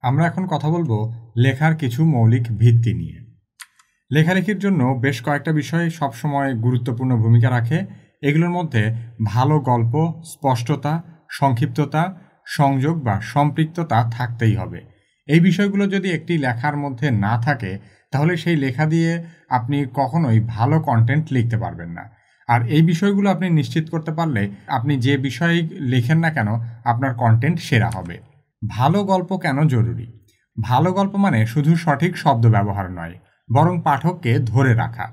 আমরা এখন কথা বলবো লেখার কিছু মৌলিক ভিত্তি নিয়ে। লেখালেখির জন্য বেশ কয়েকটা বিষয় সবসময় গুরুত্বপূর্ণ ভূমিকা রাখে। এগুলোর মধ্যে ভালো গল্প, স্পষ্টতা, সংক্ষিপ্ততা, সংযোগ বা সম্পৃক্ততা থাকতেই হবে। এই বিষয়গুলো যদি একটি লেখার মধ্যে না থাকে তাহলে সেই লেখা দিয়ে আপনি কখনোই ভালো কন্টেন্ট লিখতে পারবেন না। আর এই বিষয়গুলো আপনি নিশ্চিত করতে পারলে আপনি যে বিষয়ে লেখেন না কেন আপনার কন্টেন্ট সেরা হবে। ভালো গল্প কেন জরুরি? ভালো গল্প মানে শুধু সঠিক শব্দ ব্যবহার নয়, বরং পাঠককে ধরে রাখা।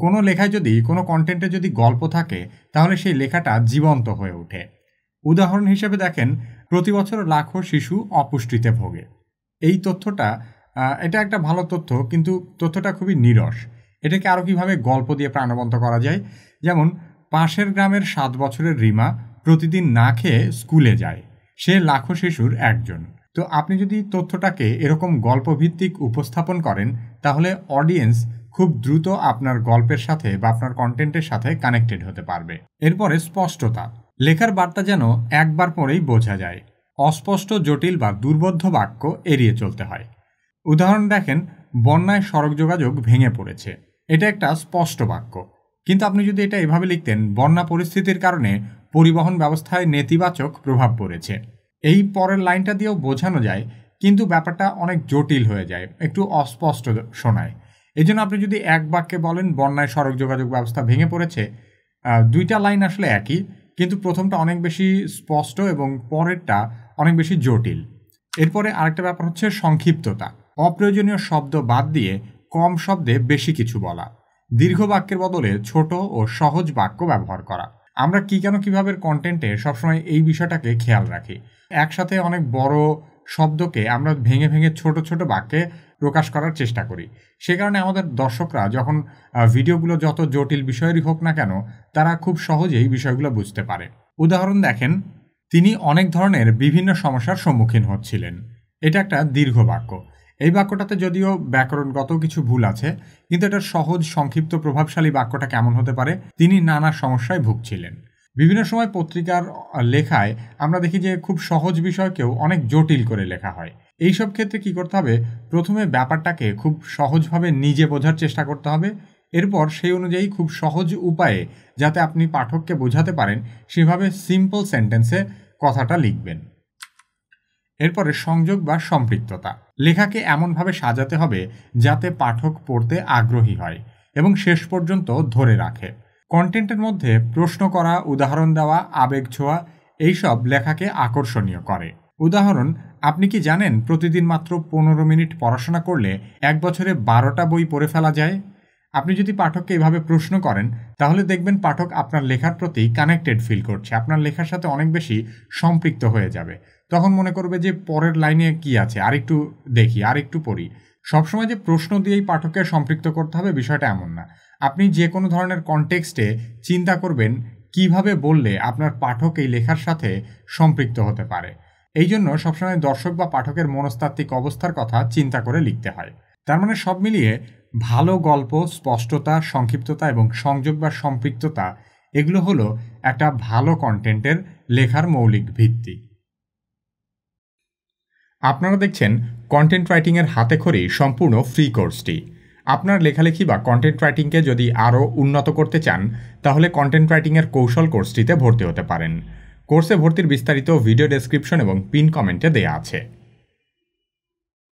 কোনো লেখায় যদি কোনো কন্টেন্টে যদি গল্প থাকে তাহলে সেই লেখাটা জীবন্ত হয়ে ওঠে। উদাহরণ হিসেবে দেখেন, প্রতি বছর লাখো শিশু অপুষ্টিতে ভোগে। এই তথ্যটা এটা একটা ভালো তথ্য, কিন্তু তথ্যটা খুবই নিরস। এটাকে আরও কীভাবে গল্প দিয়ে প্রাণবন্ত করা যায়? যেমন, পাশের গ্রামের 7 বছরের রিমা প্রতিদিন না খেয়ে স্কুলে যায়, সে লাখো শিশুর একজন। তো আপনি যদি তথ্যটাকে এরকম গল্পভিত্তিক উপস্থাপন করেন তাহলে অডিয়েন্স খুব দ্রুত আপনার গল্পের সাথে বা আপনার কন্টেন্টের সাথে কানেক্টেড হতে পারবে। এরপরে স্পষ্টতা। লেখার বার্তা যেন একবার পরেই বোঝা যায়। অস্পষ্ট, জটিল বা দুর্বোধ্য বাক্য এড়িয়ে চলতে হয়। উদাহরণ দেখেন, বন্যায় সড়ক যোগাযোগ ভেঙে পড়েছে। এটা একটা স্পষ্ট বাক্য, কিন্তু আপনি যদি এটা এভাবে লিখতেন, বন্যা পরিস্থিতির কারণে পরিবহন ব্যবস্থায় নেতিবাচক প্রভাব পড়েছে, এই পরের লাইনটা দিয়েও বোঝানো যায়, কিন্তু ব্যাপারটা অনেক জটিল হয়ে যায়, একটু অস্পষ্ট শোনায়। এই জন্য আপনি যদি এক বাক্যে বলেন বন্যায় সড়ক যোগাযোগ ব্যবস্থা ভেঙে পড়েছে, দুইটা লাইন আসলে একই, কিন্তু প্রথমটা অনেক বেশি স্পষ্ট এবং পরেরটা অনেক বেশি জটিল। এরপরে আরেকটা ব্যাপার হচ্ছে সংক্ষিপ্ততা। অপ্রয়োজনীয় শব্দ বাদ দিয়ে কম শব্দে বেশি কিছু বলা। দীর্ঘ বাক্যের বদলে ছোট ও সহজ বাক্য ব্যবহার করা। আমরা কিভাবে কন্টেন্টে সবসময় এই বিষয়টাকে খেয়াল রাখি। একসাথে অনেক বড় শব্দকে আমরা ভেঙে ভেঙে ছোট ছোট বাক্যে প্রকাশ করার চেষ্টা করি। সে কারণে আমাদের দর্শকরা যখন ভিডিওগুলো যত জটিল বিষয়েরই হোক না কেন, তারা খুব সহজেই বিষয়গুলো বুঝতে পারে। উদাহরণ দেখেন, তিনি অনেক ধরনের বিভিন্ন সমস্যার সম্মুখীন হচ্ছিলেন। এটা একটা দীর্ঘ বাক্য। এই বাক্যটাতে যদিও ব্যাকরণগত কিছু ভুল আছে, কিন্তু এটা সহজ, সংক্ষিপ্ত, প্রভাবশালী বাক্যটা কেমন হতে পারে? তিনি নানা সমস্যায় ভুগছিলেন। বিভিন্ন সময় পত্রিকার লেখায় আমরা দেখি যে খুব সহজ বিষয়কেও অনেক জটিল করে লেখা হয়। এইসব ক্ষেত্রে কি করতে হবে? প্রথমে ব্যাপারটাকে খুব সহজভাবে নিজে বোঝার চেষ্টা করতে হবে। এরপর সেই অনুযায়ী খুব সহজ উপায়ে যাতে আপনি পাঠককে বোঝাতে পারেন সেভাবে সিম্পল সেন্টেন্সে কথাটা লিখবেন। এরপরে সংযোগ বা সম্পৃক্ততা। লেখাকে এমনভাবে সাজাতে হবে যাতে পাঠক পড়তে আগ্রহী হয় এবং শেষ পর্যন্ত ধরে রাখে। কন্টেন্টের মধ্যে প্রশ্ন করা, উদাহরণ দেওয়া, আবেগ ছোঁয়া, এইসব লেখাকে আকর্ষণীয় করে। উদাহরণ, আপনি কি জানেন প্রতিদিন মাত্র 15 মিনিট পড়াশোনা করলে 1 বছরে 12টা বই পড়ে ফেলা যায়? আপনি যদি পাঠককে এভাবে প্রশ্ন করেন তাহলে দেখবেন পাঠক আপনার লেখার প্রতি কানেক্টেড ফিল করছে, আপনার লেখার সাথে অনেক বেশি সম্পৃক্ত হয়ে যাবে। তখন মনে করবে যে পরের লাইনে কি আছে, আরেকটু দেখি, আরেকটু পড়ি। সবসময় যে প্রশ্ন দিয়েই পাঠককে সম্পৃক্ত করতে হবে বিষয়টা এমন না। আপনি যে কোনো ধরনের কনটেক্সটে চিন্তা করবেন কিভাবে বললে আপনার পাঠক এই লেখার সাথে সম্পৃক্ত হতে পারে। এই জন্য সবসময় দর্শক বা পাঠকের মনস্তাত্ত্বিক অবস্থার কথা চিন্তা করে লিখতে হয়। তার মানে সব মিলিয়ে ভালো গল্প, স্পষ্টতা, সংক্ষিপ্ততা এবং সংযোগ বা সম্পৃক্ততা, এগুলো হলো একটা ভালো কন্টেন্টের লেখার মৌলিক ভিত্তি। আপনারা দেখছেন কন্টেন্ট রাইটিংয়ের হাতেখড়ি সম্পূর্ণ ফ্রি কোর্সটি। আপনার লেখালেখি বা কন্টেন্ট রাইটিংকে যদি আরও উন্নত করতে চান তাহলে কন্টেন্ট রাইটিংয়ের কৌশল কোর্সটিতে ভর্তি হতে পারেন। কোর্সে ভর্তির বিস্তারিত ভিডিও ডেসক্রিপশন এবং পিন কমেন্টে দেয়া আছে।